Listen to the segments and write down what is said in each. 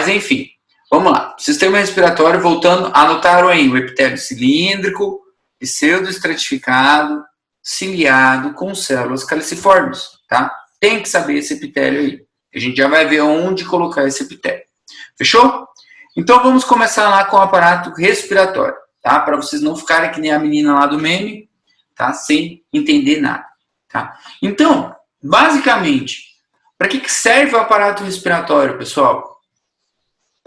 Mas, enfim, vamos lá. Sistema respiratório, voltando, anotaram aí o epitélio cilíndrico, pseudoestratificado, ciliado, com células caliciformes, tá? Tem que saber esse epitélio aí. A gente já vai ver onde colocar esse epitélio. Fechou? Então, vamos começar lá com o aparato respiratório, tá? Para vocês não ficarem que nem a menina lá do meme, tá? Sem entender nada, tá? Então, basicamente, para que serve o aparato respiratório, pessoal?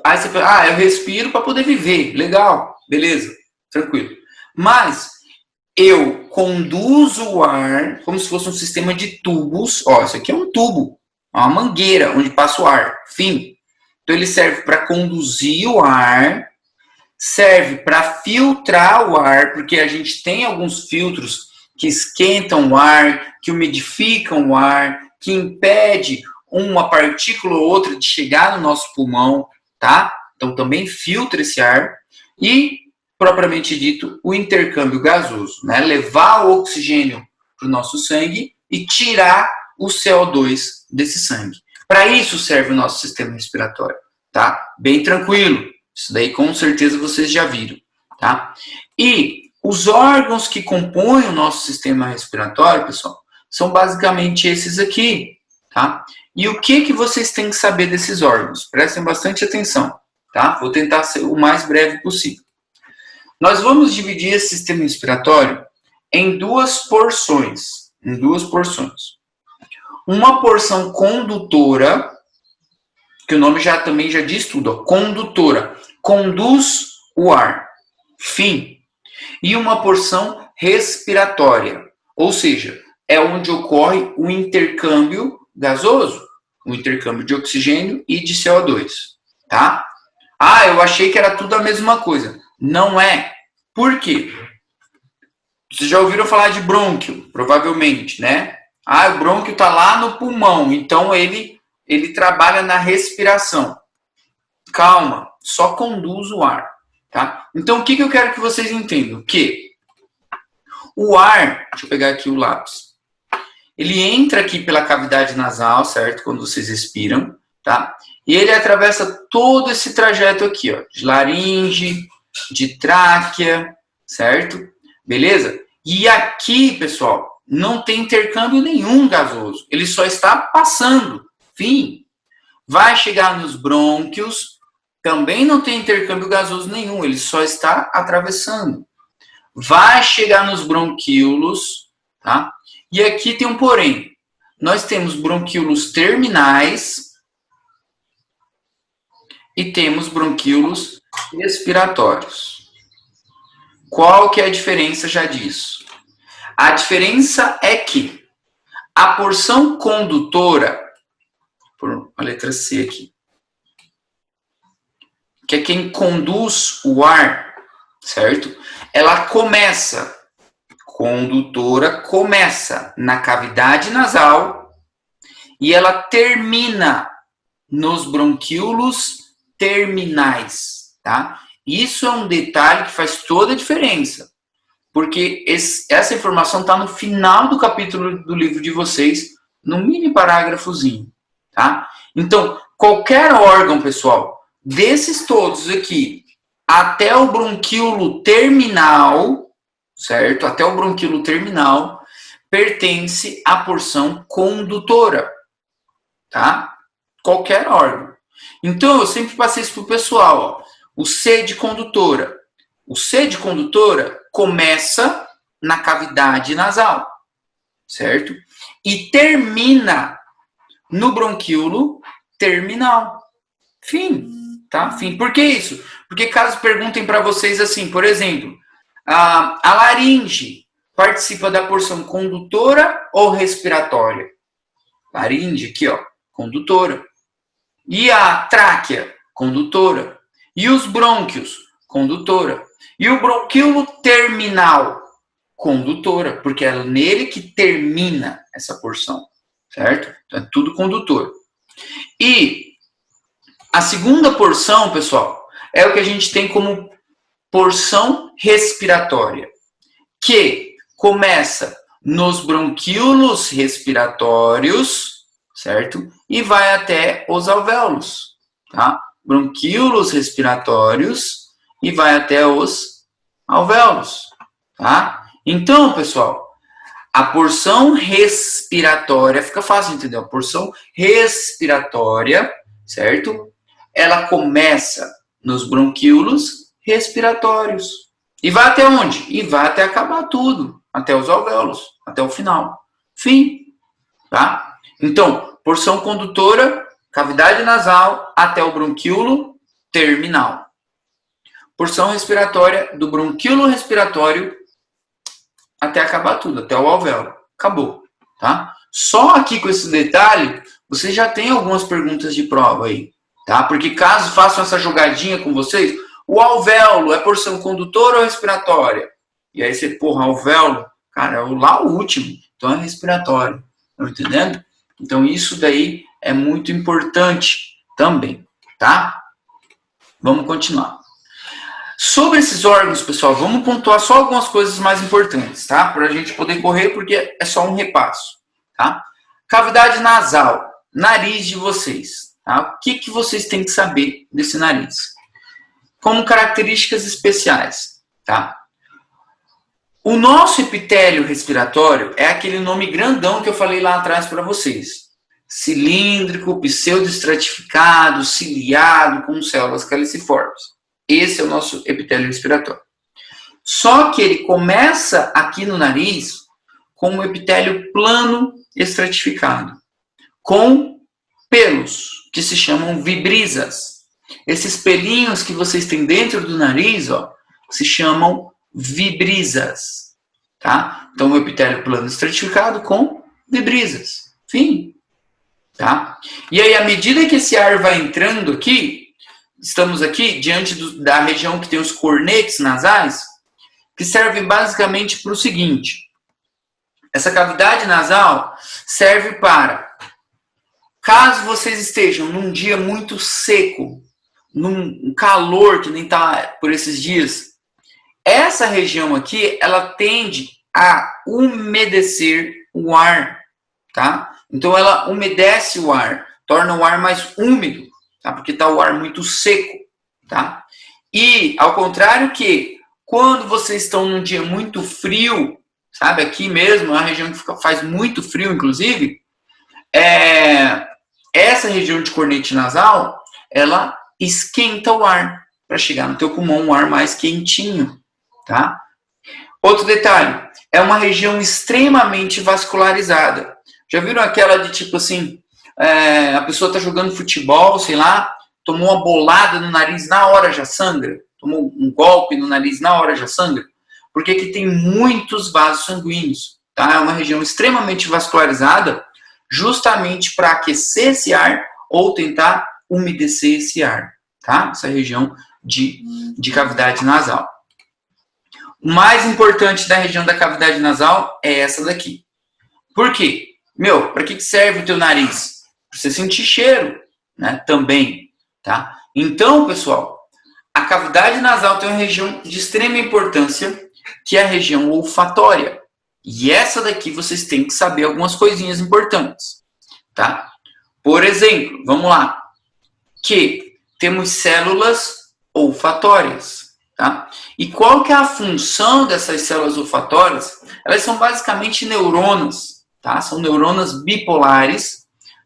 Aí você fala, eu respiro para poder viver. Legal, beleza, tranquilo. Mas eu conduzo o ar como se fosse um sistema de tubos. Ó, isso aqui é um tubo, uma mangueira onde passa o ar. Fim. Então ele serve para conduzir o ar, serve para filtrar o ar, porque a gente tem alguns filtros que esquentam o ar, que umidificam o ar, que impede uma partícula ou outra de chegar no nosso pulmão, tá? Então também filtra esse ar e, propriamente dito, o intercâmbio gasoso, né? Levar o oxigênio para o nosso sangue e tirar o CO2 desse sangue. Para isso serve o nosso sistema respiratório, tá? Bem tranquilo. Isso daí com certeza vocês já viram, tá? E os órgãos que compõem o nosso sistema respiratório, pessoal, são basicamente esses aqui, tá? E o que vocês têm que saber desses órgãos? Prestem bastante atenção, tá? Vou tentar ser o mais breve possível. Nós vamos dividir esse sistema respiratório em duas porções. Uma porção condutora, que o nome também já diz tudo, ó, condutora, conduz o ar, fim. E uma porção respiratória, ou seja, é onde ocorre o intercâmbio gasoso, o intercâmbio de oxigênio e de CO2, tá? Eu achei que era tudo a mesma coisa. Não é. Por quê? Vocês já ouviram falar de brônquio, provavelmente, né? O brônquio está lá no pulmão, então ele trabalha na respiração. Calma, só conduz o ar, tá? Então, o que eu quero que vocês entendam? Que o ar, deixa eu pegar aqui o lápis, ele entra aqui pela cavidade nasal, certo? Quando vocês respiram, tá? E ele atravessa todo esse trajeto aqui, ó, de laringe, de tráquea, certo? Beleza? E aqui, pessoal, não tem intercâmbio nenhum gasoso. Ele só está passando. Fim. Vai chegar nos brônquios, também não tem intercâmbio gasoso nenhum. Ele só está atravessando. Vai chegar nos bronquíolos, tá? E aqui tem um porém. Nós temos bronquíolos terminais e temos bronquíolos respiratórios. Qual que é a diferença já disso? A diferença é que a porção condutora, por a letra C aqui, que é quem conduz o ar, certo? Ela condutora começa na cavidade nasal e ela termina nos bronquíolos terminais, tá? Isso é um detalhe que faz toda a diferença, porque essa informação está no final do capítulo do livro de vocês, num mini parágrafozinho, tá? Então, qualquer órgão, pessoal, desses todos aqui, até o bronquíolo terminal, certo? Até o bronquíolo terminal, pertence à porção condutora, tá? Qualquer órgão. Então, eu sempre passei isso para o pessoal, ó. O C de condutora. O C de condutora começa na cavidade nasal, certo? E termina no bronquíolo terminal. Fim, tá? Fim. Por que isso? Porque caso perguntem para vocês assim, por exemplo, a laringe participa da porção condutora ou respiratória? Laringe aqui, ó, condutora. E a tráquea? Condutora. E os brônquios? Condutora. E o bronquíolo terminal? Condutora, porque é nele que termina essa porção, certo? Então é tudo condutor. E a segunda porção, pessoal, é o que a gente tem como porção respiratória, que começa nos bronquíolos respiratórios, certo? E vai até os alvéolos, tá? bronquíolos respiratórios e vai até os alvéolos, tá? Então, pessoal, a porção respiratória, fica fácil entender, a porção respiratória, certo? Ela começa nos bronquíolos respiratórios. E vai até onde? E vai até acabar tudo, até os alvéolos, até o final. Fim, tá? Então, porção condutora, cavidade nasal até o bronquíolo terminal. Porção respiratória, do bronquíolo respiratório até acabar tudo, até o alvéolo. Acabou, tá? Só aqui com esse detalhe, você já tem algumas perguntas de prova aí, tá? Porque caso façam essa jogadinha com vocês, o alvéolo é porção condutora ou respiratória? E aí você, porra, alvéolo, cara, é lá o último, então é respiratório, tá entendendo? Então isso daí é muito importante também, tá? Vamos continuar. Sobre esses órgãos, pessoal, vamos pontuar só algumas coisas mais importantes, tá? Para a gente poder correr, porque é só um repasso, tá? Cavidade nasal, nariz de vocês, tá? O que vocês têm que saber desse nariz? Como características especiais, tá? O nosso epitélio respiratório é aquele nome grandão que eu falei lá atrás para vocês. Cilíndrico, pseudoestratificado, ciliado, com células caliciformes. Esse é o nosso epitélio respiratório. Só que ele começa aqui no nariz com um epitélio plano estratificado, com pelos, que se chamam vibrisas. Esses pelinhos que vocês têm dentro do nariz, ó, se chamam vibrisas, tá? Então, o epitélio plano estratificado com vibrisas. Fim, tá? E aí, à medida que esse ar vai entrando aqui, estamos aqui diante da região que tem os cornetes nasais, que servem basicamente para o seguinte. Essa cavidade nasal serve para, caso vocês estejam num dia muito seco, num calor que nem está por esses dias, essa região aqui, ela tende a umedecer o ar, tá? Então, ela umedece o ar, torna o ar mais úmido, tá? Porque está o ar muito seco, tá? E, ao contrário que, quando vocês estão num dia muito frio, sabe, aqui mesmo, é uma região que faz muito frio, inclusive, essa região de cornete nasal, ela esquenta o ar, para chegar no teu pulmão um ar mais quentinho, tá? Outro detalhe, é uma região extremamente vascularizada. Já viram aquela de tipo assim, a pessoa está jogando futebol, sei lá, tomou uma bolada no nariz, na hora já sangra? Tomou um golpe no nariz, na hora já sangra? Porque aqui tem muitos vasos sanguíneos, tá? É uma região extremamente vascularizada, justamente para aquecer esse ar ou tentar umedecer esse ar, tá? Essa região de cavidade nasal. O mais importante da região da cavidade nasal é essa daqui. Por quê? Para que serve o teu nariz? Para você sentir cheiro, né? Também, tá? Então, pessoal, a cavidade nasal tem uma região de extrema importância, que é a região olfatória. E essa daqui vocês têm que saber algumas coisinhas importantes, tá? Por exemplo, vamos lá, que temos células olfatórias, tá? E qual que é a função dessas células olfatórias? Elas são basicamente neuronas, tá? São neuronas bipolares,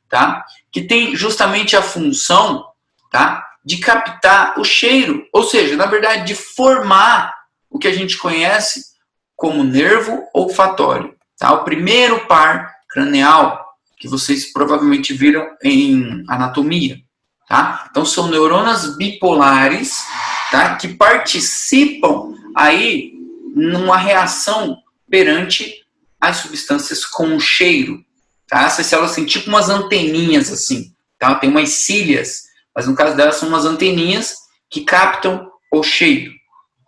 tá? Que tem justamente a função, tá? De captar o cheiro, ou seja, na verdade, de formar o que a gente conhece como nervo olfatório, tá? O primeiro par cranial que vocês provavelmente viram em anatomia, tá? Então são neuronas bipolares, tá? Que participam aí numa reação perante as substâncias com cheiro, tá? Essas células têm tipo umas anteninhas assim, tá? Tem umas cílias, mas no caso delas são umas anteninhas que captam o cheiro,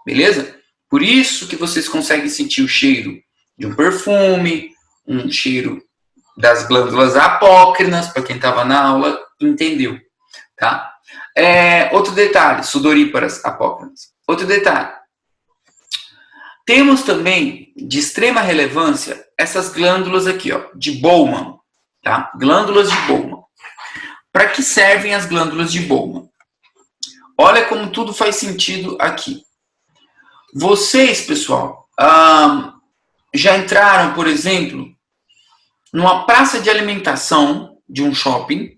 beleza? Por isso que vocês conseguem sentir o cheiro de um perfume, um cheiro das glândulas apócrinas, para quem estava na aula, entendeu, tá? Outro detalhe, sudoríparas apócrinas. Outro detalhe, temos também, de extrema relevância, essas glândulas aqui, ó, de Bowman, tá? Glândulas de Bowman. Para que servem as glândulas de Bowman? olha como tudo faz sentido aqui. Vocês, pessoal, já entraram, por exemplo, numa praça de alimentação de um shopping,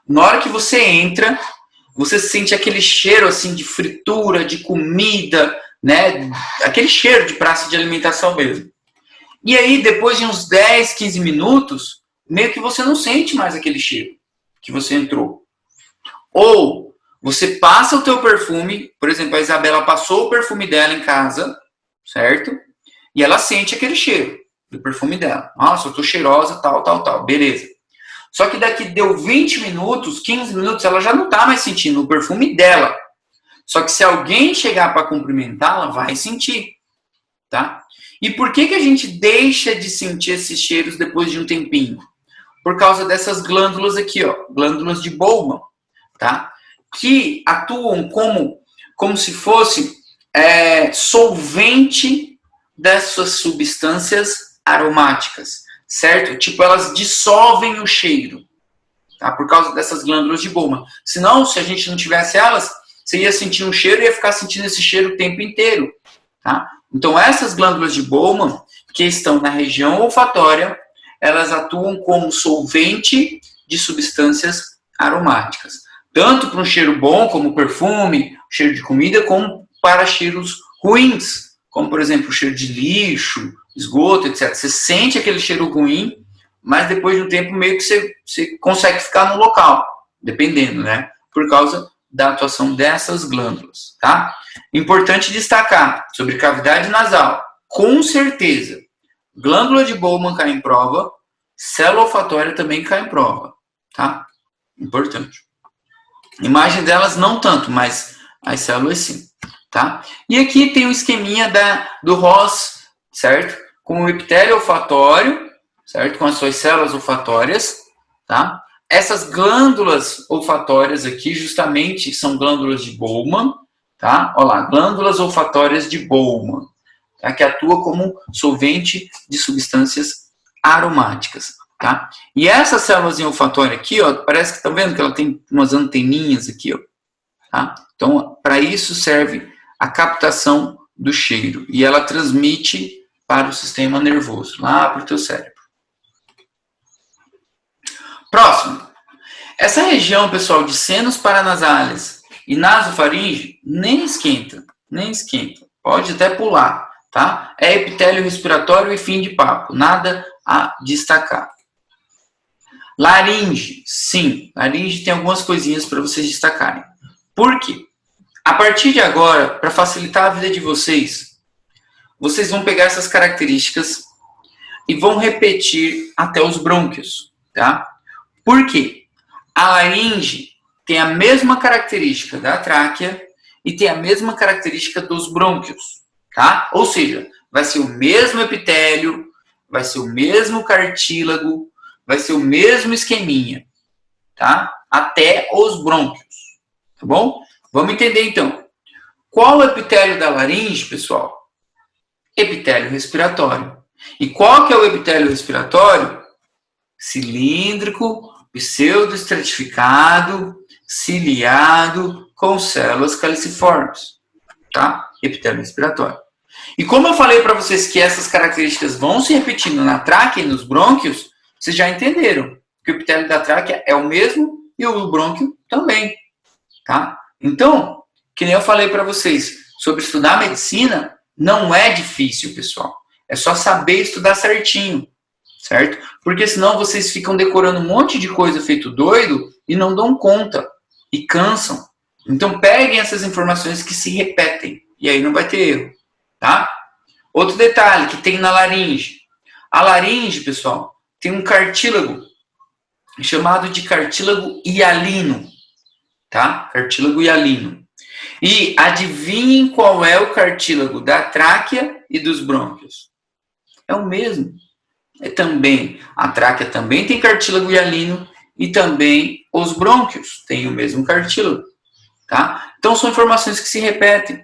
na hora que você entra, você sente aquele cheiro assim de fritura, de comida, né? Aquele cheiro de praça de alimentação mesmo. E aí, depois de uns 10, 15 minutos, meio que você não sente mais aquele cheiro que você entrou. Ou você passa o teu perfume, por exemplo, a Isabela passou o perfume dela em casa, certo? E ela sente aquele cheiro do perfume dela. Nossa, eu tô cheirosa, tal, beleza. Só que daqui deu 20 minutos, 15 minutos, ela já não tá mais sentindo o perfume dela. Só que se alguém chegar para cumprimentá-la, vai sentir, tá? E por que a gente deixa de sentir esses cheiros depois de um tempinho? Por causa dessas glândulas aqui, ó, glândulas de Bowman, tá? Que atuam como se fosse solvente dessas substâncias aromáticas, certo? Tipo, elas dissolvem o cheiro, tá? Por causa dessas glândulas de Bowman. Senão, se a gente não tivesse elas, você ia sentir um cheiro e ia ficar sentindo esse cheiro o tempo inteiro, tá? Então, essas glândulas de Bowman, que estão na região olfatória, elas atuam como solvente de substâncias aromáticas. Tanto para um cheiro bom, como perfume, cheiro de comida, como para cheiros ruins, como, por exemplo, o cheiro de lixo, esgoto, etc. Você sente aquele cheiro ruim, mas depois de um tempo meio que você consegue ficar no local, dependendo, né? Por causa da atuação dessas glândulas, tá? Importante destacar sobre cavidade nasal, com certeza, glândula de Bowman cai em prova, célula olfatória também cai em prova, tá? Importante. Imagem delas não tanto, mas as células sim, tá? E aqui tem o esqueminha do Ross, certo? Com o epitélio olfatório, certo? Com as suas células olfatórias, tá? Essas glândulas olfatórias aqui, justamente, são glândulas de Bowman, tá? Olha lá, glândulas olfatórias de Bowman, tá? Que atua como solvente de substâncias aromáticas, tá? E essa célula olfatória aqui, ó, parece que estão vendo que ela tem umas anteninhas aqui, ó, tá? Então, para isso serve a captação do cheiro e ela transmite para o sistema nervoso, lá para o teu cérebro. Próximo. Essa região, pessoal, de senos paranasais e nasofaringe, nem esquenta. Pode até pular, tá? É epitélio respiratório e fim de papo. Nada a destacar. Laringe, sim. Laringe tem algumas coisinhas para vocês destacarem. Por quê? A partir de agora, para facilitar a vida de vocês, vocês vão pegar essas características e vão repetir até os brônquios, tá? Por quê? A laringe tem a mesma característica da tráquea e tem a mesma característica dos brônquios, tá? Ou seja, vai ser o mesmo epitélio, vai ser o mesmo cartílago, vai ser o mesmo esqueminha, tá? Até os brônquios, tá bom? Vamos entender então. Qual o epitélio da laringe, pessoal? Epitélio respiratório. E qual que é o epitélio respiratório? Cilíndrico, pseudoestratificado, ciliado, com células caliciformes, tá? Epitélio respiratório. E como eu falei para vocês que essas características vão se repetindo na tráquea e nos brônquios, vocês já entenderam que o epitélio da tráquea é o mesmo e o brônquio também, tá? Então, que nem eu falei para vocês, sobre estudar medicina, não é difícil, pessoal. É só saber estudar certinho, certo? Porque senão vocês ficam decorando um monte de coisa feito doido e não dão conta e cansam. Então peguem essas informações que se repetem e aí não vai ter erro, tá? Outro detalhe que tem na laringe. A laringe, pessoal, tem um cartílago chamado de cartílago hialino, tá? Cartílago hialino. E adivinhem qual é o cartílago da tráquea e dos brônquios? É o mesmo. A tráquea também tem cartílago hialino e também os brônquios têm o mesmo cartílago, tá? Então são informações que se repetem.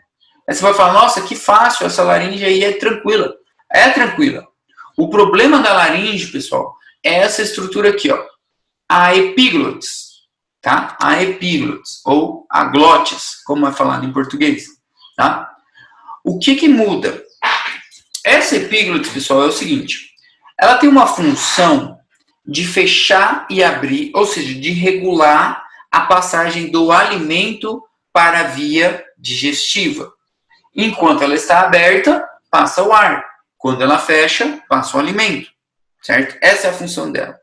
Aí você vai falar, nossa, que fácil, essa laringe aí é tranquila. É tranquila. O problema da laringe, pessoal, é essa estrutura aqui, ó, a epíglotis, tá? A epíglotis, ou a glótis, como é falado em português, tá? O que muda? Essa epíglotis, pessoal, é o seguinte, ela tem uma função de fechar e abrir, ou seja, de regular a passagem do alimento para a via digestiva. Enquanto ela está aberta, passa o ar. Quando ela fecha, passa o alimento, certo? Essa é a função dela,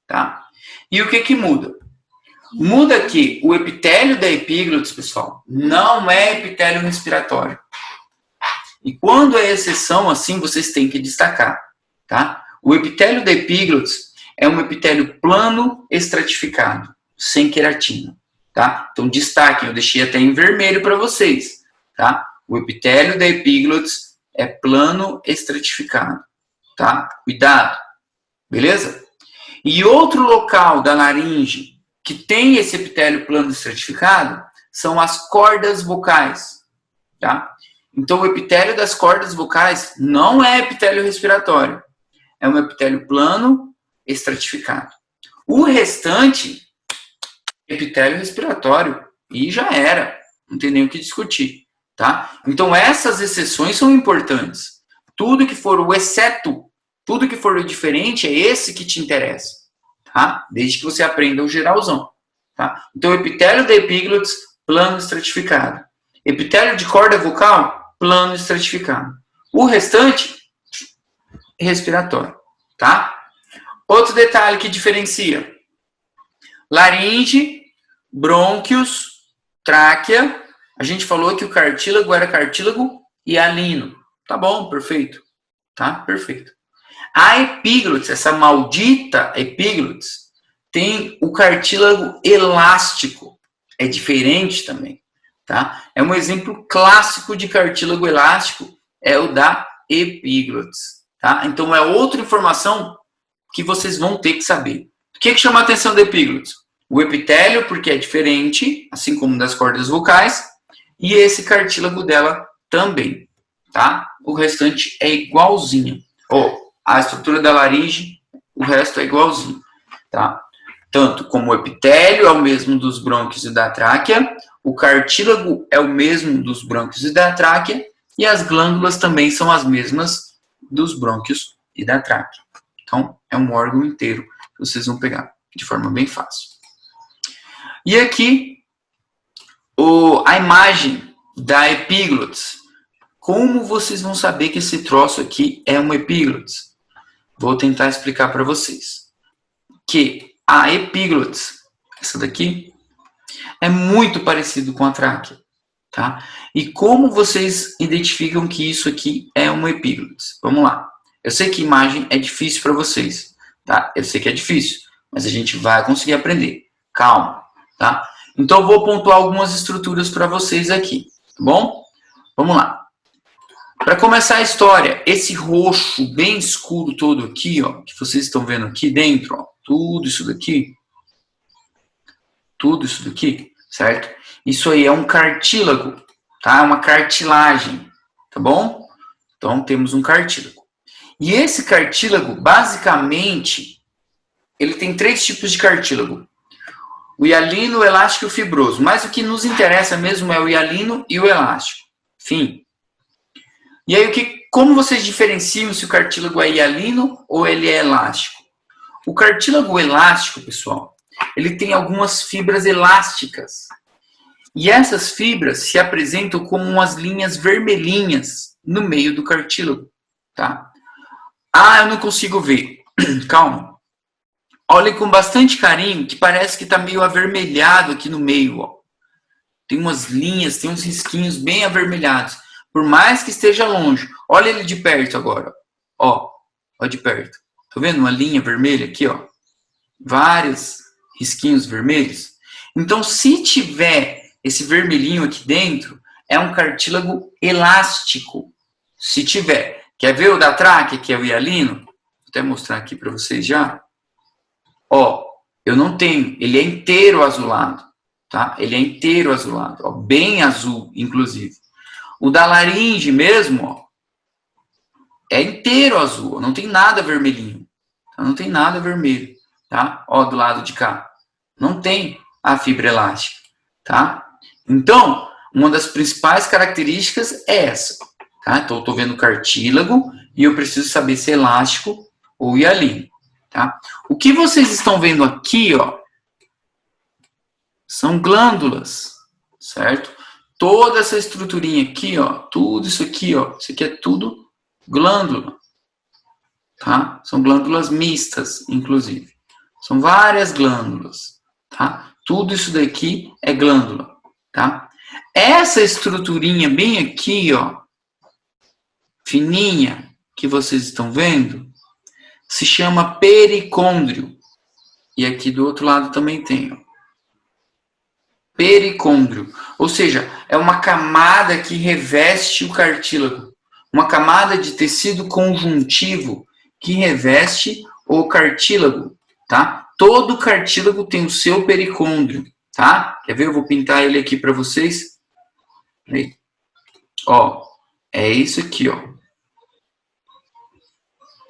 tá? E o que muda? Muda que o epitélio da epíglotis, pessoal, não é epitélio respiratório. E quando é exceção, assim, vocês têm que destacar, tá? O epitélio da epíglotis é um epitélio plano estratificado, sem queratina, tá? Então, destaquem, eu deixei até em vermelho para vocês, tá? O epitélio da epíglotis é plano estratificado, tá? Cuidado, beleza? E outro local da laringe que tem esse epitélio plano estratificado são as cordas vocais, tá? Então, o epitélio das cordas vocais não é epitélio respiratório, é um epitélio plano estratificado. O restante, epitélio respiratório, e já era, não tem nem o que discutir, tá? Então, essas exceções são importantes. Tudo que for o exceto, tudo que for o diferente, é esse que te interessa, tá? Desde que você aprenda o geralzão, tá? Então, epitélio da epíglotis, plano estratificado. Epitélio de corda vocal, plano estratificado. O restante, respiratório, tá? Outro detalhe que diferencia. Laringe, brônquios, tráquea. A gente falou que o cartílago era cartílago hialino. Tá bom, perfeito. Tá? Perfeito. A epíglotis, essa maldita epíglotis, tem o cartílago elástico. É diferente também, tá? É um exemplo clássico de cartílago elástico, é o da epíglotis, tá? Então, é outra informação que vocês vão ter que saber. O que chama a atenção da epíglotis? O epitélio, porque é diferente, assim como das cordas vocais, e esse cartílago dela também, tá? O restante é igualzinho. A estrutura da laringe, o resto é igualzinho, tá? Tanto como o epitélio é o mesmo dos brônquios e da tráquea, o cartílago é o mesmo dos brônquios e da tráquea, e as glândulas também são as mesmas dos brônquios e da tráquea. Então, é um órgão inteiro que vocês vão pegar de forma bem fácil. E aqui, a imagem da epíglotis. Como vocês vão saber que esse troço aqui é uma epíglotis? Vou tentar explicar para vocês. Que a epíglotis, essa daqui, é muito parecido com a tráquea, tá? E como vocês identificam que isso aqui é uma epíglotis? Vamos lá. Eu sei que imagem é difícil para vocês, tá? Eu sei que é difícil, mas a gente vai conseguir aprender. Calma, tá? Então, eu vou pontuar algumas estruturas para vocês aqui, tá bom? Vamos lá. Para começar a história, esse roxo bem escuro todo aqui, ó, que vocês estão vendo aqui dentro, ó, tudo isso daqui, certo? Isso aí é um cartílago, tá? Uma cartilagem, tá bom? Então, temos um cartílago. E esse cartílago, basicamente, ele tem 3 tipos de cartílago. O hialino, o elástico e o fibroso. Mas o que nos interessa mesmo é o hialino e o elástico. Fim. E aí, como vocês diferenciam se o cartílago é hialino ou ele é elástico? O cartílago elástico, pessoal, ele tem algumas fibras elásticas. E essas fibras se apresentam como umas linhas vermelhinhas no meio do cartílago, tá? Ah, eu não consigo ver. Calma. Olhem com bastante carinho, que parece que está meio avermelhado aqui no meio, ó. Tem umas linhas, tem uns risquinhos bem avermelhados. Por mais que esteja longe. Olha ele de perto agora. Ó de perto. Tá vendo uma linha vermelha aqui, ó? Vários risquinhos vermelhos. Então, se tiver esse vermelhinho aqui dentro, é um cartílago elástico. Se tiver. Quer ver o da tráquea, que é o hialino? Vou até mostrar aqui para vocês já. Ó, eu não tenho. Ele é inteiro azulado. Tá? Ele é inteiro azulado. Ó, bem azul, inclusive. O da laringe mesmo, ó, é inteiro azul, não tem nada vermelhinho. Não tem nada vermelho, tá? Ó, do lado de cá. Não tem. a fibra elástica, tá? Então, uma das principais características é essa, tá? Então, eu estou vendo cartílago e eu preciso saber se é elástico ou hialino, tá? O que vocês estão vendo aqui, ó, são glândulas, certo? Toda essa estruturinha aqui, ó, tudo isso aqui, ó, isso aqui é tudo glândula, tá? São glândulas mistas, inclusive. São várias glândulas, tá? Tudo isso daqui é glândula, tá? Essa estruturinha bem aqui, ó, fininha, que vocês estão vendo, se chama pericôndrio. E aqui do outro lado também tem, ó. Pericôndrio, ou seja, é uma camada que reveste o cartílago, uma camada de tecido conjuntivo que reveste o cartílago, tá? Todo cartílago tem o seu pericôndrio, tá? Quer ver? Eu vou pintar ele aqui para vocês. Aí. Ó, é isso aqui, ó.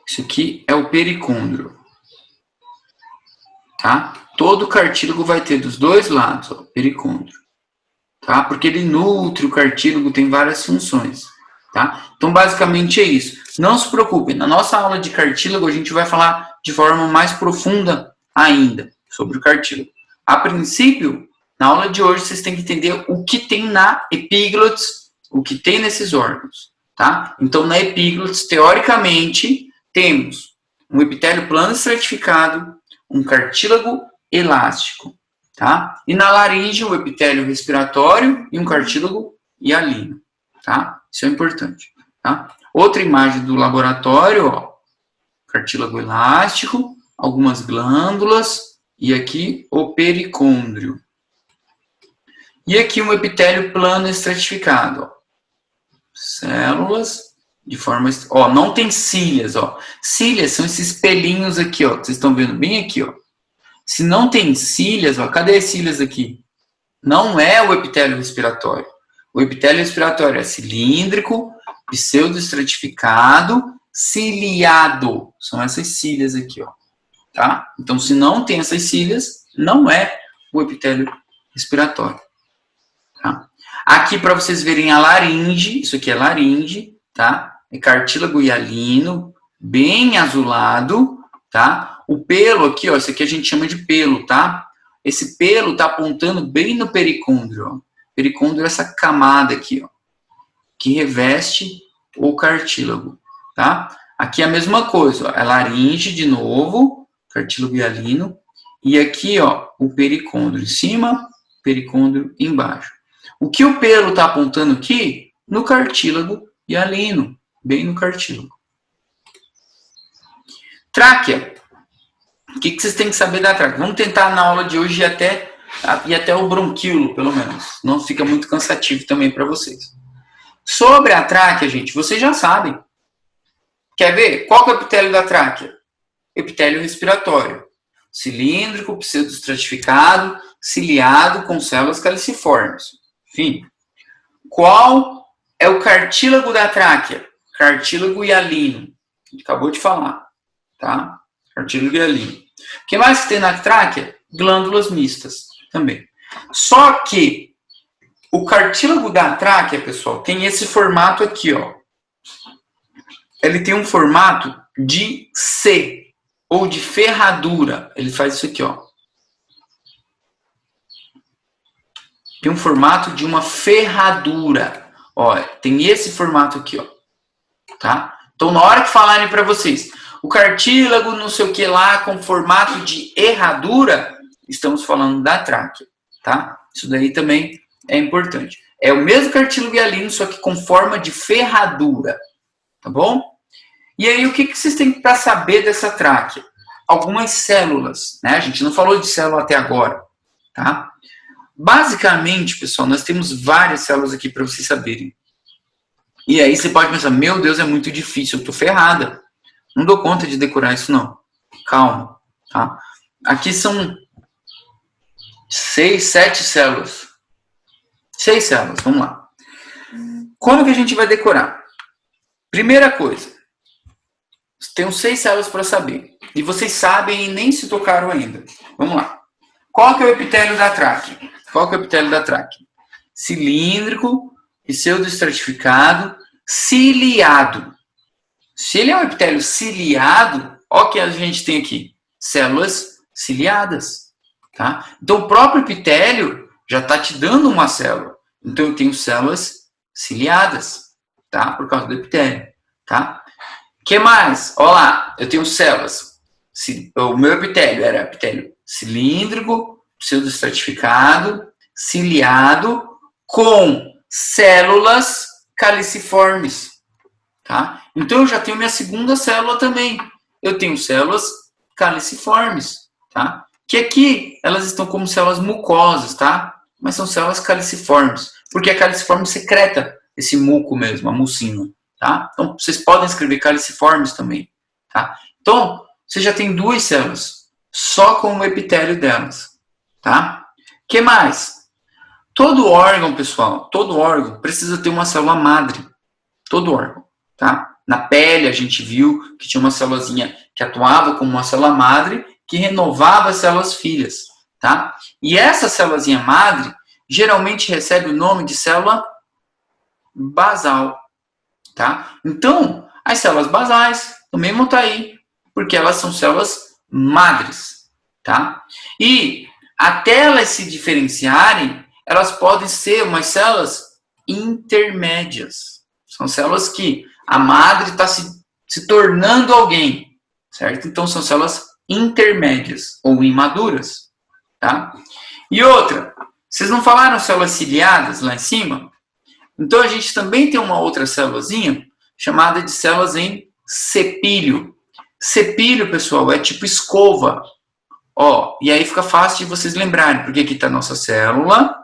Isso aqui é o pericôndrio, tá? Todo cartílago vai ter dos dois lados, ó, pericôndrio, tá? Porque ele nutre o cartílago, tem várias funções, tá? Então, basicamente é isso. Não se preocupem, na nossa aula de cartílago a gente vai falar de forma mais profunda ainda sobre o cartílago. A princípio, na aula de hoje, vocês têm que entender o que tem na epíglotis, o que tem nesses órgãos, tá? Então, na epíglotis, teoricamente, temos um epitélio plano estratificado, um cartílago elástico, tá? E na laringe, o epitélio respiratório e um cartílago hialino, tá? Isso é importante, tá? Outra imagem do laboratório, ó, cartílago elástico, algumas glândulas e aqui o pericôndrio. E aqui um epitélio plano estratificado, ó. Células de forma, ó, não tem cílias, ó. Cílias são esses pelinhos aqui, ó, vocês estão vendo bem aqui, ó. Se não tem cílias, ó, cadê as cílias aqui? Não é o epitélio respiratório. O epitélio respiratório é cilíndrico, pseudoestratificado, ciliado. São essas cílias aqui, ó, tá? Então, se não tem essas cílias, não é o epitélio respiratório, tá? Aqui, para vocês verem a laringe, isso aqui é laringe, tá? É cartílago hialino, bem azulado, tá? O pelo aqui, ó, isso aqui a gente chama de pelo, tá? Esse pelo tá apontando bem no pericôndrio, ó. Pericôndrio é essa camada aqui, ó, que reveste o cartílago, tá? Aqui é a mesma coisa, ó, é laringe de novo, cartílago hialino, e aqui, ó, o pericôndrio em cima, pericôndrio embaixo. O que o pelo tá apontando aqui? No cartílago hialino, bem no cartílago. Tráquea. O que vocês têm que saber da tráquea? Vamos tentar na aula de hoje ir até o bronquíolo, pelo menos. Não fica muito cansativo também para vocês. Sobre a tráquea, gente, vocês já sabem. Quer ver? Qual que é o epitélio da tráquea? Epitélio respiratório. Cilíndrico, pseudoestratificado, ciliado, com células caliciformes. Enfim. Qual é o cartílago da tráquea? Cartílago hialino. A gente acabou de falar, tá? Cartílago hialino. O que mais que tem na tráquea? Glândulas mistas também. Só que o cartílago da tráquea, pessoal, tem esse formato aqui, ó. Ele tem um formato de C, ou de ferradura. Ele faz isso aqui, ó. Tem um formato de uma ferradura. Ó, tem esse formato aqui, ó. Tá? Então, na hora que falarem para vocês, o cartílago, não sei o que lá, com formato de herradura, estamos falando da tráquea, tá? Isso daí também é importante. É o mesmo cartílago hialino, só que com forma de ferradura, tá bom? E aí, o que vocês têm para saber dessa tráquea? Algumas células, né? A gente não falou de célula até agora, tá? Basicamente, pessoal, nós temos várias células aqui para vocês saberem. E aí você pode pensar, meu Deus, é muito difícil, eu tô ferrada. Não dou conta de decorar isso, não. Calma, tá? Aqui são 6, 7 células. 6 células, vamos lá. Como que a gente vai decorar? Primeira coisa, tem 6 células para saber. E vocês sabem e nem se tocaram ainda. Vamos lá. Qual que é o epitélio da tráquea? Qual que é o epitélio da tráquea? Cilíndrico, pseudoestratificado, ciliado. Se ele é um epitélio ciliado, olha o que a gente tem aqui. Células ciliadas. Tá? Então, o próprio epitélio já está te dando uma célula. Então, eu tenho células ciliadas, tá? Por causa do epitélio, tá? O que mais? Olha lá, eu tenho células. O meu epitélio era epitélio cilíndrico, pseudoestratificado, ciliado, com células caliciformes, tá? Então, eu já tenho minha segunda célula também. Eu tenho células caliciformes, tá? Que aqui, elas estão como células mucosas, tá? Mas são células caliciformes, porque a caliciforme secreta esse muco mesmo, a mucina, tá? Então, vocês podem escrever caliciformes também, tá? Então, você já tem duas células, só com o epitélio delas, tá? O que mais? Todo órgão, pessoal, todo órgão precisa ter uma célula madre, todo órgão, tá? Na pele, a gente viu que tinha uma célulazinha que atuava como uma célula madre, que renovava as células filhas, tá? E essa célulazinha madre geralmente recebe o nome de célula basal, tá? Então, as células basais também vão estar aí, porque elas são células madres, tá? E até elas se diferenciarem, elas podem ser umas células intermédias. São células que a madre está se tornando alguém, certo? Então, são células intermédias ou imaduras, tá? E outra, vocês não falaram células ciliadas lá em cima? Então, a gente também tem uma outra célulazinha chamada de células em sepílio. Sepílio, pessoal, é tipo escova. Ó, e aí fica fácil de vocês lembrarem, porque aqui está a nossa célula.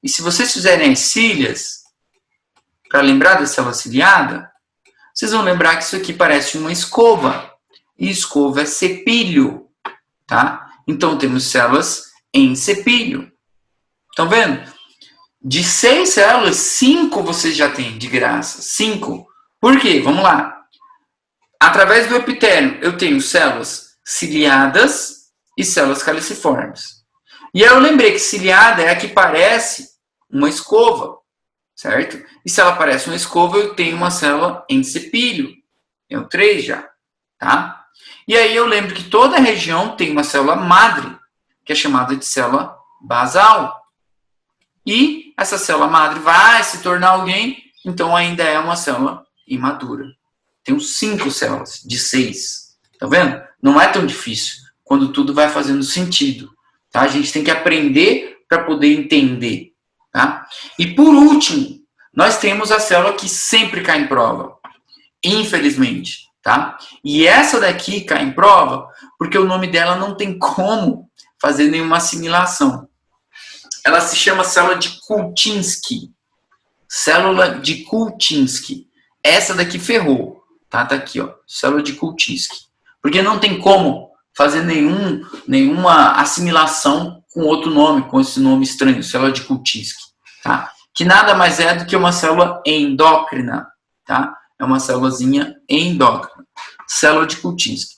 E se vocês fizerem as cílias, para lembrar da célula ciliada, vocês vão lembrar que isso aqui parece uma escova. E escova é sepílio, tá? Então, temos células em sepílio. Estão vendo? De 6 células, 5 vocês já têm, de graça. 5. Por quê? Vamos lá. Através do epitélio, eu tenho células ciliadas e células caliciformes. E aí eu lembrei que ciliada é a que parece uma escova, certo? E se ela parece uma escova, eu tenho uma célula em sepílio. Tenho 3 já, tá? E aí eu lembro que toda região tem uma célula madre, que é chamada de célula basal. E essa célula madre vai se tornar alguém, então ainda é uma célula imadura. Tenho 5 células de 6. Tá vendo? Não é tão difícil quando tudo vai fazendo sentido. Tá? A gente tem que aprender para poder entender. Tá? E por último, nós temos a célula que sempre cai em prova. Infelizmente. Tá? E essa daqui cai em prova porque o nome dela não tem como fazer nenhuma assimilação. Ela se chama célula de Kulchinsky. Célula de Kulchinsky. Essa daqui ferrou. Tá aqui, ó. Célula de Kulchinsky. Porque não tem como fazer nenhuma assimilação com outro nome, com esse nome estranho, célula de Kulchinsky. Tá? Que nada mais é do que uma célula endócrina. Tá? É uma célulazinha endócrina. Célula de Kulchinsky.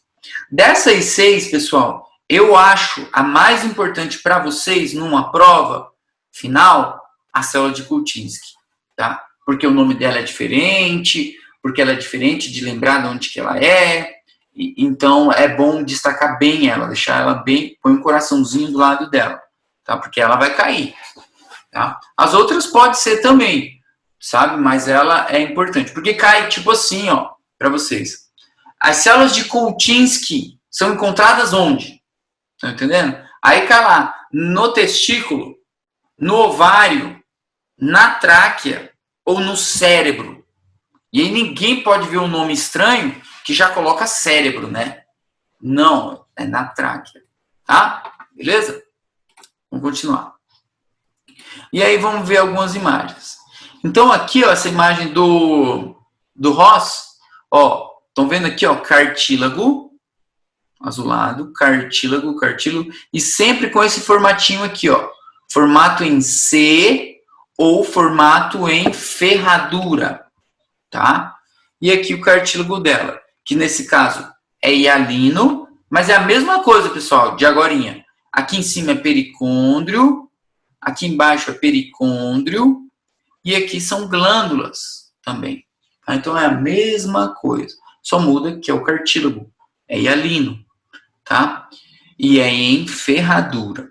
Dessas 6, pessoal, eu acho a mais importante para vocês numa prova final, a célula de Kulchinsky, tá? Porque o nome dela é diferente, porque ela é diferente de lembrar de onde que ela é, então é bom destacar bem ela, deixar ela bem, põe um coraçãozinho do lado dela, tá? Porque ela vai cair, tá? As outras pode ser também, sabe? Mas ela é importante, porque cai tipo assim, ó, para vocês. As células de Kulchinsky são encontradas onde? Tá entendendo? Aí cai lá, no testículo, no ovário, na tráquea ou no cérebro. E aí ninguém pode ver um nome estranho que já coloca cérebro, né? Não, é na tráquea. Tá? Beleza? Vamos continuar. E aí vamos ver algumas imagens. Então aqui, ó, essa imagem do Ross, ó, estão vendo aqui, ó, cartílago, azulado, cartílago, e sempre com esse formatinho aqui, ó, formato em C ou formato em ferradura, tá? E aqui o cartílago dela, que nesse caso é hialino, mas é a mesma coisa, pessoal, de agorinha. Aqui em cima é pericôndrio, aqui embaixo é pericôndrio, e aqui são glândulas também. Tá? Então é a mesma coisa, só muda que é o cartílago, é hialino, tá? E é em ferradura.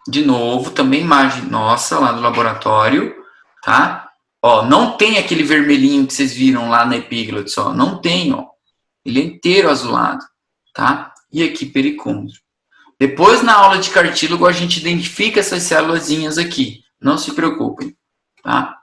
De novo, também imagem nossa lá do laboratório, tá? Ó, não tem aquele vermelhinho que vocês viram lá na epíglote, ó, não tem, ó. Ele é inteiro azulado, tá? E aqui pericôndrio. Depois na aula de cartílago a gente identifica essas célulazinhas aqui, não se preocupem, tá?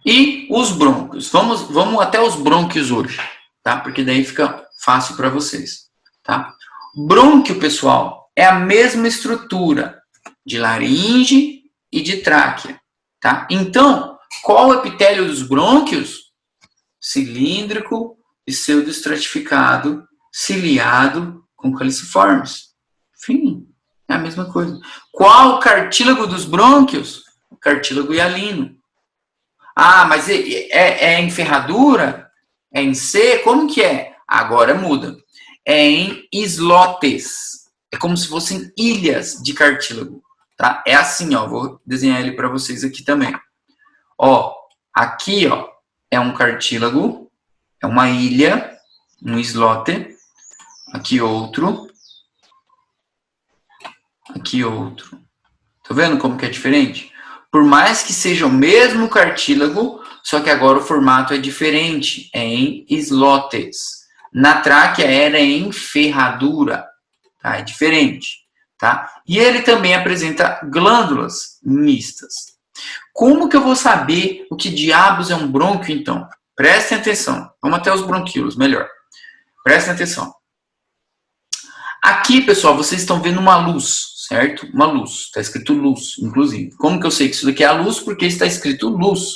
E os brônquios, vamos até os brônquios hoje, tá? Porque daí fica fácil para vocês, tá? Brônquio, pessoal, é a mesma estrutura de laringe e de tráquea, tá? Então, qual o epitélio dos brônquios? Cilíndrico, pseudoestratificado, ciliado com caliciformes. Enfim, é a mesma coisa. Qual o cartílago dos brônquios? O cartílago hialino. Ah, mas é em ferradura? É em C? Como que é? Agora muda. É em islotes. É como se fossem ilhas de cartílago. Tá? É assim, ó. Vou desenhar ele para vocês aqui também. Ó, aqui, ó, é um cartílago, é uma ilha, um islote. Aqui outro. Aqui outro. Tá vendo como que é diferente? Por mais que seja o mesmo cartílago, só que agora o formato é diferente, é em islotes. Na tráquea era em ferradura, tá? É diferente, tá? E ele também apresenta glândulas mistas. Como que eu vou saber o que diabos é um brônquio, então? Prestem atenção. Vamos até os bronquíolos, melhor. Prestem atenção. Aqui, pessoal, vocês estão vendo uma luz, certo? Uma luz. Está escrito luz, inclusive. Como que eu sei que isso daqui é a luz? Porque está escrito luz,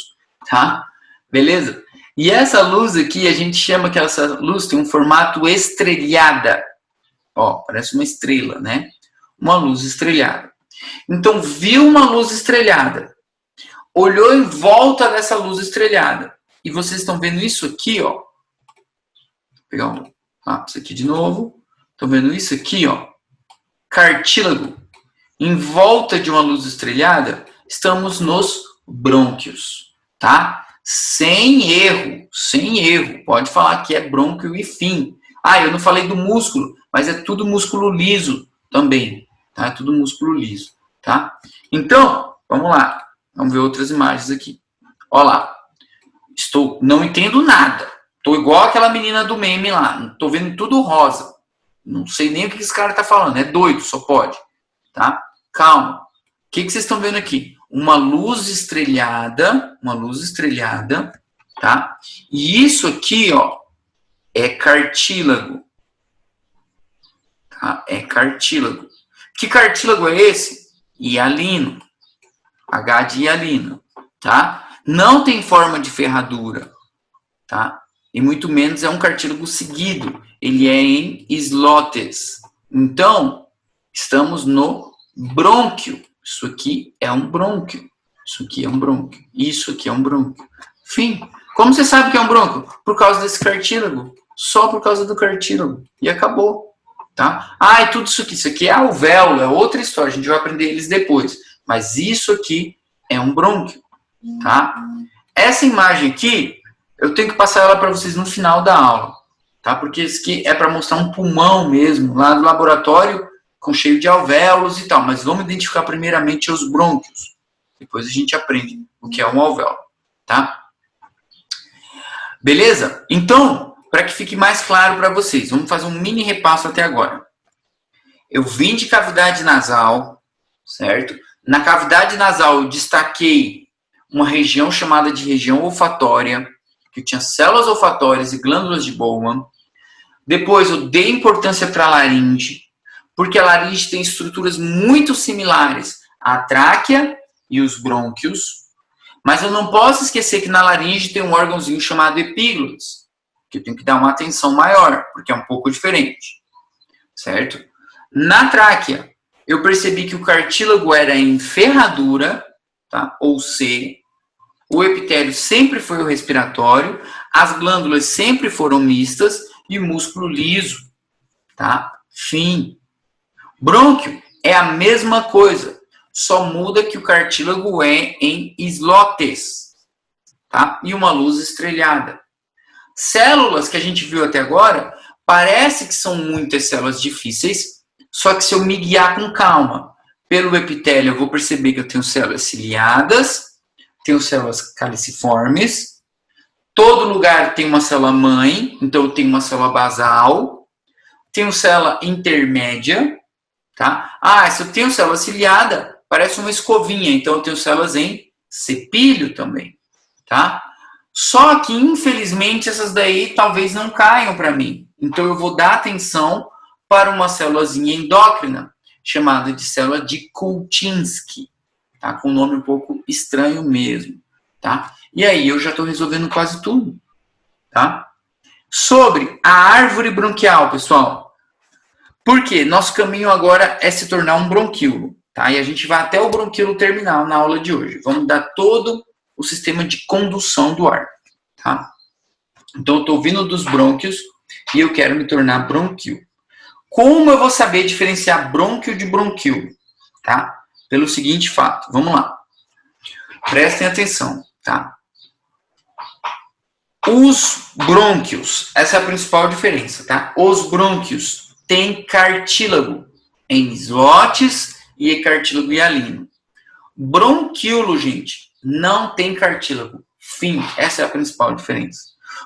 tá? Beleza? E essa luz aqui, a gente chama que essa luz tem um formato estrelhada. Ó, parece uma estrela, né? Uma luz estrelhada. Então, viu uma luz estrelhada. Olhou em volta dessa luz estrelhada. E vocês estão vendo isso aqui, ó. Vou pegar um lápis aqui de novo. Estão vendo isso aqui, ó? Cartílago. Em volta de uma luz estrelhada, estamos nos brônquios, tá? Sem erro, sem erro. Pode falar que é brônquio e fim. Ah, eu não falei do músculo, mas é tudo músculo liso também, tá? É tudo músculo liso, tá? Então, vamos lá. Vamos ver outras imagens aqui. Olha lá. Não entendo nada. Estou igual aquela menina do meme lá. Estou vendo tudo rosa. Não sei nem o que esse cara está falando. É doido, só pode. Tá? Calma. O que vocês estão vendo aqui? Uma luz estrelhada. Uma luz estrelhada. Tá? E isso aqui, ó, é cartílago. Tá? É cartílago. Que cartílago é esse? Hialino. H de hialino. Tá? Não tem forma de ferradura. Tá? E muito menos é um cartílago seguido. Ele é em islotes. Então, estamos no brônquio. Isso aqui é um brônquio. Isso aqui é um brônquio. Isso aqui é um brônquio. Enfim, como você sabe que é um brônquio? Por causa desse cartílago. Só por causa do cartílago. E acabou. Tá? Ah, e tudo isso aqui é alvéolo, é outra história. A gente vai aprender eles depois. Mas isso aqui é um brônquio. Tá? Essa imagem aqui, eu tenho que passar ela para vocês no final da aula, tá? Porque isso aqui é para mostrar um pulmão mesmo, lá do laboratório, com cheio de alvéolos e tal. Mas vamos identificar primeiramente os brônquios. Depois a gente aprende o que é um alvéolo, tá? Beleza? Então, para que fique mais claro para vocês, vamos fazer um mini repasso até agora. Eu vim de cavidade nasal, certo? Na cavidade nasal eu destaquei uma região chamada de região olfatória, que tinha células olfatórias e glândulas de Bowman. Depois eu dei importância para a laringe, porque a laringe tem estruturas muito similares à tráquea e os brônquios. Mas eu não posso esquecer que na laringe tem um órgãozinho chamado epíglotis, que eu tenho que dar uma atenção maior, porque é um pouco diferente. Certo? Na tráquea, eu percebi que o cartílago era em ferradura, tá? Ou C. O epitélio sempre foi o respiratório, as glândulas sempre foram mistas e o músculo liso, tá? Fim. Brônquio é a mesma coisa, só muda que o cartílago é em islotes, tá? E uma luz estrelhada. Células que a gente viu até agora, parece que são muitas células difíceis, só que se eu me guiar com calma pelo epitélio, eu vou perceber que eu tenho células ciliadas, tenho células caliciformes, todo lugar tem uma célula mãe, então eu tenho uma célula basal, tenho célula intermédia, tá? Se eu tenho célula ciliada, parece uma escovinha, então eu tenho células em sepílio também, tá? Só que, infelizmente, essas daí talvez não caiam para mim. Então, eu vou dar atenção para uma célulazinha endócrina, chamada de célula de Kulchinsky, tá? Com um nome um pouco estranho mesmo, tá? E aí, eu já estou resolvendo quase tudo, tá? Sobre a árvore bronquial, pessoal. Por quê? Nosso caminho agora é se tornar um bronquíolo, tá? E a gente vai até o bronquíolo terminal na aula de hoje. Vamos dar todo o sistema de condução do ar, tá? Então, eu estou vindo dos brônquios e eu quero me tornar bronquíolo. Como eu vou saber diferenciar brônquio de bronquíolo, tá? Pelo seguinte fato, vamos lá. Prestem atenção, tá? Os brônquios, essa é a principal diferença, tá? Os brônquios têm cartílago em islotes e cartílago hialino. Bronquíolo, gente, não tem cartílago. Fim. Essa é a principal diferença.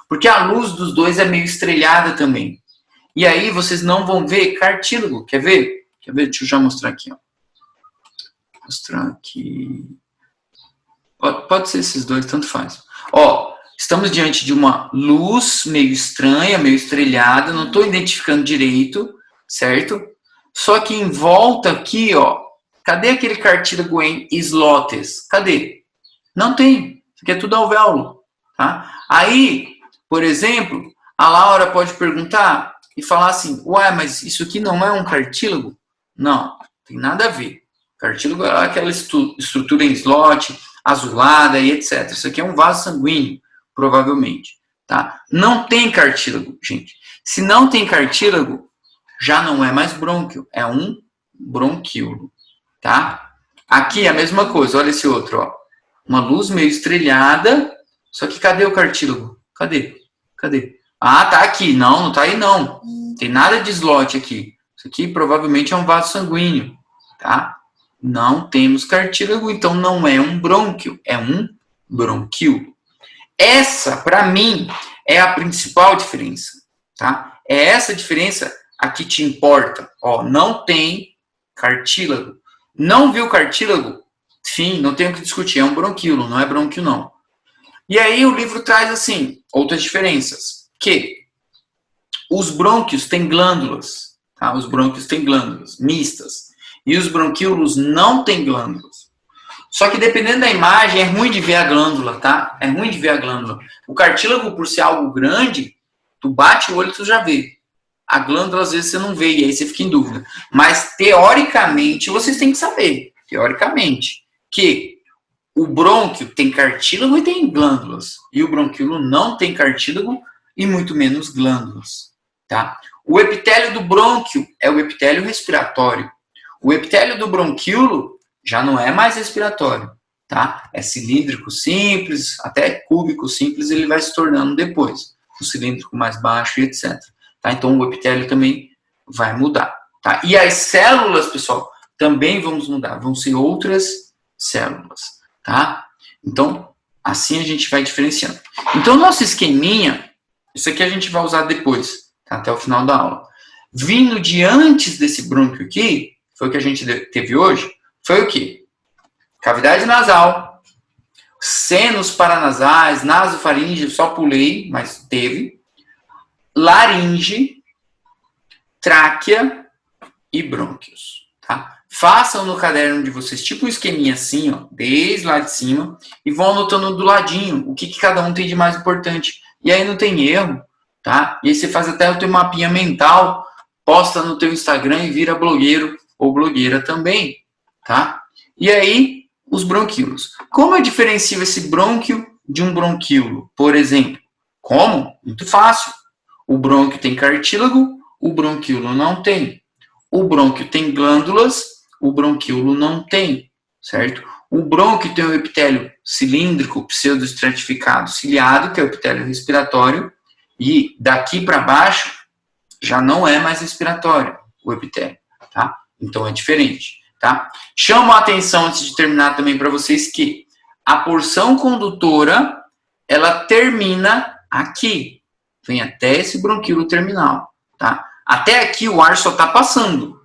Porque a luz dos dois é meio estrelhada também. E aí vocês não vão ver cartílago. Quer ver? Quer ver? Deixa eu já mostrar aqui. Ó. Mostrar aqui. Pode ser esses dois, tanto faz. Ó, estamos diante de uma luz meio estranha, meio estrelhada. Não estou identificando direito, certo? Só que em volta aqui, ó. Cadê aquele cartílago em islotes? Cadê? Não tem. Isso aqui é tudo alvéolo. Tá? Aí, por exemplo, a Laura pode perguntar e falar assim, ué, mas isso aqui não é um cartílago? Não, tem nada a ver. Cartílago é aquela estrutura em slot, azulada e etc. Isso aqui é um vaso sanguíneo, provavelmente. Tá? Não tem cartílago, gente. Se não tem cartílago, já não é mais brônquio, é um bronquíolo. Tá? Aqui é a mesma coisa, olha esse outro, ó. Uma luz meio estrelhada, só que cadê o cartílago? Cadê? Tá aqui. Não tá aí não. Tem nada de slot aqui. Isso aqui provavelmente é um vaso sanguíneo, tá? Não temos cartílago, então não é um brônquio, é um bronquíolo. Essa, para mim, é a principal diferença, tá? É essa diferença a que te importa. Ó, não tem cartílago. Não viu cartílago? Fim, não tem o que discutir, é um bronquíolo, não é brônquio não. E aí o livro traz, assim, outras diferenças, que os brônquios têm glândulas, tá? Os brônquios têm glândulas mistas, e os bronquíolos não têm glândulas. Só que dependendo da imagem, é ruim de ver a glândula, tá? É ruim de ver a glândula. O cartílago, por ser algo grande, tu bate o olho e tu já vê. A glândula, às vezes, você não vê, e aí você fica em dúvida. Mas, teoricamente, vocês têm que saber, teoricamente, que o brônquio tem cartílago e tem glândulas. E o bronquíolo não tem cartílago e muito menos glândulas. Tá? O epitélio do brônquio é o epitélio respiratório. O epitélio do bronquíolo já não é mais respiratório. Tá? É cilíndrico simples, até cúbico simples ele vai se tornando depois. O cilíndrico mais baixo e etc. Tá? Então o epitélio também vai mudar. Tá? E as células, pessoal, também vamos mudar. Vão ser outras células. Tá? Então, assim a gente vai diferenciando. Então, nosso esqueminha, isso aqui a gente vai usar depois, tá? Até o final da aula. Vindo de antes desse brônquio aqui, foi o que a gente teve hoje, foi o quê? Cavidade nasal, senos paranasais, nasofaringe, só pulei, mas teve, laringe, tráquea e brônquios, tá? Façam no caderno de vocês, tipo um esqueminha assim, ó, desde lá de cima, e vão anotando do ladinho o que cada um tem de mais importante. E aí não tem erro, tá? E aí você faz até o teu mapinha mental, posta no teu Instagram e vira blogueiro ou blogueira também, tá? E aí, os bronquíolos. Como eu diferencio esse brônquio de um bronquíolo, por exemplo? Como? Muito fácil. O brônquio tem cartílago, o bronquíolo não tem. o brônquio tem glândulas, o bronquíolo não tem, certo? O brônquio tem o epitélio cilíndrico, pseudoestratificado, ciliado, que é o epitélio respiratório, e daqui para baixo já não é mais respiratório o epitélio, tá? Então é diferente, tá? Chamo a atenção antes de terminar também para vocês que a porção condutora, ela termina aqui, vem até esse bronquíolo terminal, tá? Até aqui o ar só está passando,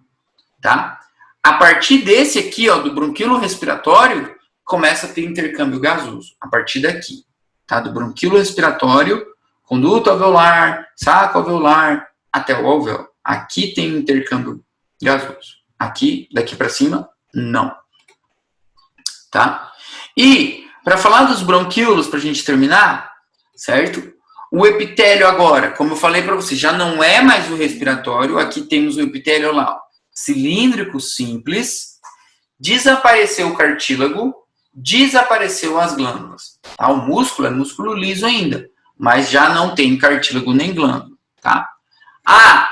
tá? A partir desse aqui, ó, do bronquíolo respiratório, começa a ter intercâmbio gasoso. A partir daqui, tá? Do bronquíolo respiratório, conduto alveolar, saco alveolar, até o alvéolo. Aqui tem intercâmbio gasoso. Aqui, daqui para cima, não. Tá? E, para falar dos bronquíolos, para a gente terminar, certo? O epitélio agora, como eu falei para vocês, já não é mais o respiratório. Aqui temos o epitélio lá, ó, cilíndrico simples, desapareceu o cartílago, desapareceu as glândulas. Tá? O músculo é músculo liso ainda, mas já não tem cartílago nem glândula. Tá? Ah,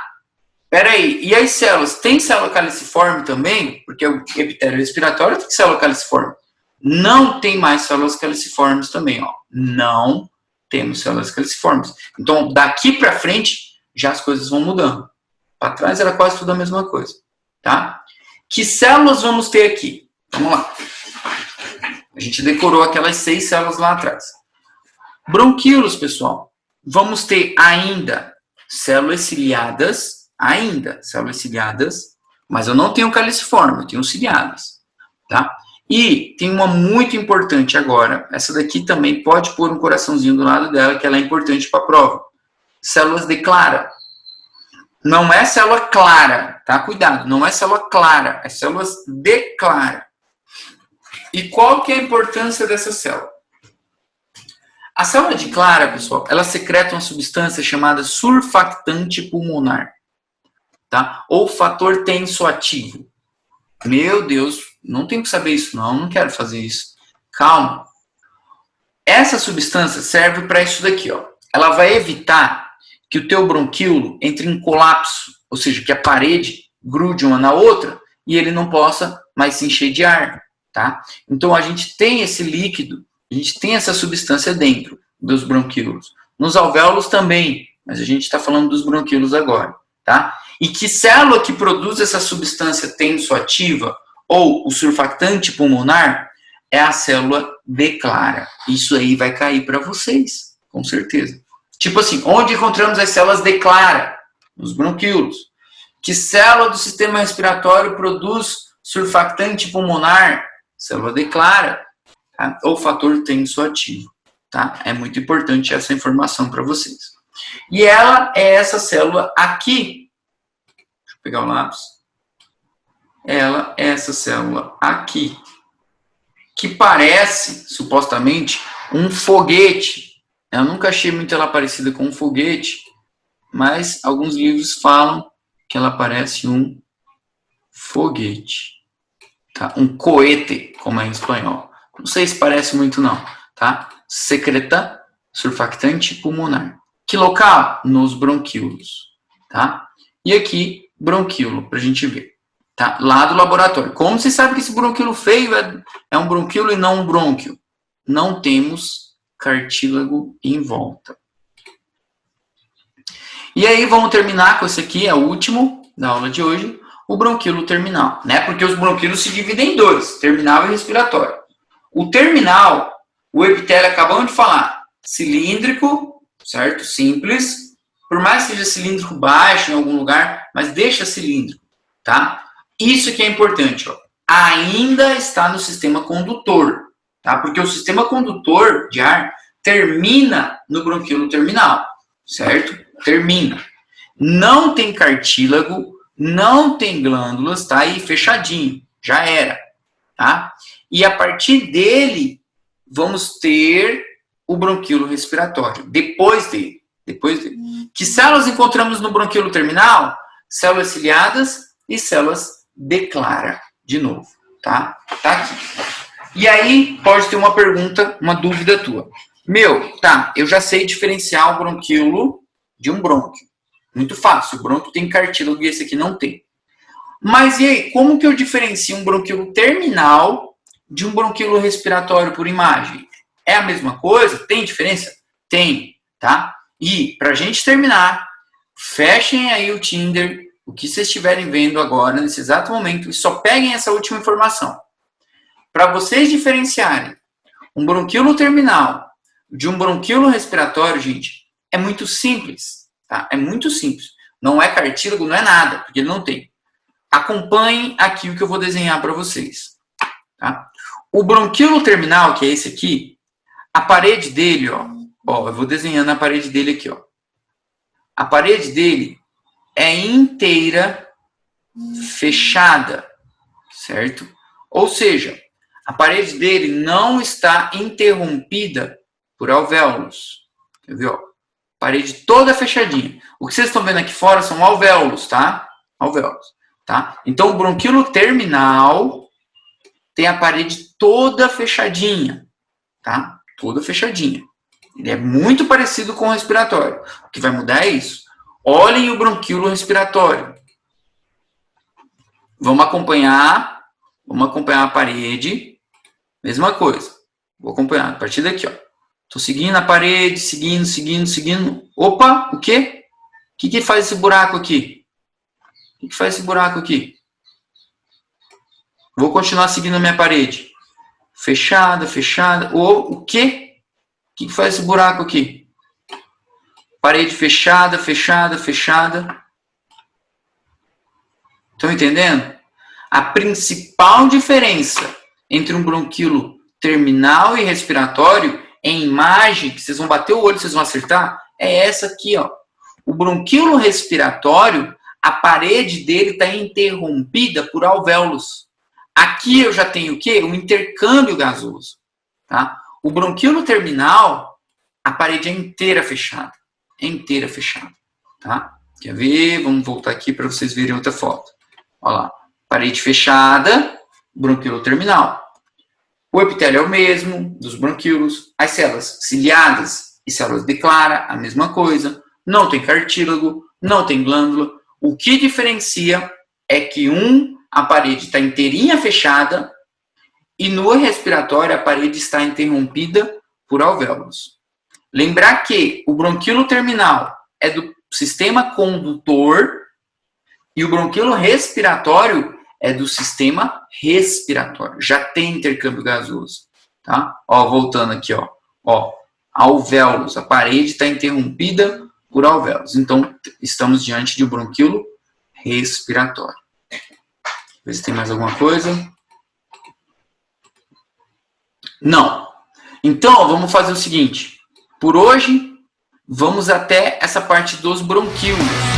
peraí, e as células? Tem célula caliciforme também? Porque o epitélio respiratório tem célula caliciforme. Não tem mais células caliciformes também, ó. Não temos células caliciformes. Então, daqui para frente, já as coisas vão mudando. Para trás era quase tudo a mesma coisa, tá? Que células vamos ter aqui? Vamos lá. A gente decorou aquelas 6 células lá atrás. Bronquíolos, pessoal. Vamos ter ainda células ciliadas, mas eu não tenho caliciforme, eu tenho ciliadas, tá? E tem uma muito importante agora, essa daqui também pode pôr um coraçãozinho do lado dela, que ela é importante para a prova. Células de Clara. Não é célula clara, tá? Cuidado, não é célula clara, é células de Clara. E qual que é a importância dessa célula? A célula de Clara, pessoal, ela secreta uma substância chamada surfactante pulmonar, tá? Ou fator tensoativo. Meu Deus, não tenho que saber isso não quero fazer isso. Calma. Essa substância serve para isso daqui, ó. Ela vai evitar que o teu bronquíolo entre em colapso, ou seja, que a parede grude uma na outra e ele não possa mais se encher de ar, tá? Então a gente tem esse líquido, a gente tem essa substância dentro dos bronquíolos. Nos alvéolos também, mas a gente está falando dos bronquíolos agora, tá? E que célula que produz essa substância tensoativa ou o surfactante pulmonar é a célula de Clara. Isso aí vai cair para vocês, com certeza. Tipo assim, onde encontramos as células de Clara? Nos bronquíolos. Que célula do sistema respiratório produz surfactante pulmonar? Célula de Clara. Tá? Ou fator tensoativo. Tá? É muito importante essa informação para vocês. E ela é essa célula aqui. Deixa eu pegar o lápis. Ela é essa célula aqui. Que parece, supostamente, um foguete. Eu nunca achei muito ela parecida com um foguete, mas alguns livros falam que ela parece um foguete. Tá? Um cohete, como é em espanhol. Não sei se parece muito não. Tá? Secreta surfactante pulmonar. Que local? Nos bronquíolos. Tá? E aqui, bronquíolo, para a gente ver. Tá? Lá do laboratório. Como você sabe que esse bronquíolo feio é um bronquíolo e não um brônquio? Não temos cartílago em volta. E aí vamos terminar com esse aqui, é o último da aula de hoje, o bronquíolo terminal, né? Porque os bronquíolos se dividem em dois, terminal e respiratório. O terminal, o epitélio acabamos de falar, cilíndrico, certo? Simples, por mais que seja cilíndrico baixo em algum lugar, mas deixa cilíndrico, tá? Isso que é importante, ó. Ainda está no sistema condutor. Tá? Porque o sistema condutor de ar termina no bronquíolo terminal, certo? Termina. Não tem cartílago, não tem glândulas, tá aí fechadinho, já era, tá? E a partir dele, vamos ter o bronquíolo respiratório, depois dele. Que células encontramos no bronquíolo terminal? Células ciliadas e células de Clara, de novo, tá? Tá aqui. E aí, pode ter uma pergunta, uma dúvida tua. Tá, eu já sei diferenciar o bronquíolo de um brônquio. Muito fácil, o brônquio tem cartílago e esse aqui não tem. Mas e aí, como que eu diferencio um bronquíolo terminal de um bronquíolo respiratório por imagem? É a mesma coisa? Tem diferença? Tem, tá? E, para a gente terminar, fechem aí o Tinder, o que vocês estiverem vendo agora, nesse exato momento, e só peguem essa última informação. Para vocês diferenciarem um bronquíolo terminal de um bronquíolo respiratório, gente, é muito simples, tá? É muito simples. Não é cartílago, não é nada, porque ele não tem. Acompanhem aqui o que eu vou desenhar para vocês, tá? O bronquíolo terminal, que é esse aqui, a parede dele, ó, eu vou desenhando a parede dele aqui, ó. A parede dele é inteira fechada, certo? Ou seja, a parede dele não está interrompida por alvéolos. Quer ver, ó? Parede toda fechadinha. O que vocês estão vendo aqui fora são alvéolos, tá? Alvéolos, tá? Então, o bronquíolo terminal tem a parede toda fechadinha, tá? Toda fechadinha. Ele é muito parecido com o respiratório. O que vai mudar é isso. Olhem o bronquíolo respiratório. Vamos acompanhar a parede. Mesma coisa. Vou acompanhar a partir daqui, ó. Tô seguindo a parede, seguindo. Opa, o quê? O que faz esse buraco aqui? O que faz esse buraco aqui? Vou continuar seguindo a minha parede. Fechada. O quê? O que faz esse buraco aqui? Parede fechada. Estão entendendo? A principal diferença entre um bronquíolo terminal e respiratório, em imagem, que vocês vão bater o olho, vocês vão acertar, é essa aqui, ó. O bronquíolo respiratório, a parede dele está interrompida por alvéolos. Aqui eu já tenho o quê? Um intercâmbio gasoso, tá? O bronquíolo terminal, a parede é inteira fechada. Tá? Quer ver? Vamos voltar aqui para vocês verem outra foto. Olha lá. Parede fechada, bronquíolo terminal. O epitélio é o mesmo dos bronquíolos. As células ciliadas e células de Clara, a mesma coisa. Não tem cartílago, não tem glândula. O que diferencia é que a parede está inteirinha fechada e no respiratório a parede está interrompida por alvéolos. Lembrar que o bronquíolo terminal é do sistema condutor e o bronquíolo respiratório é do sistema respiratório. Já tem intercâmbio gasoso, tá? Ó, voltando aqui, ó. Alvéolos. A parede está interrompida por alvéolos. Então, estamos diante de um bronquíolo respiratório. Ver se tem mais alguma coisa. Não. Então, vamos fazer o seguinte. Por hoje, vamos até essa parte dos bronquíolos.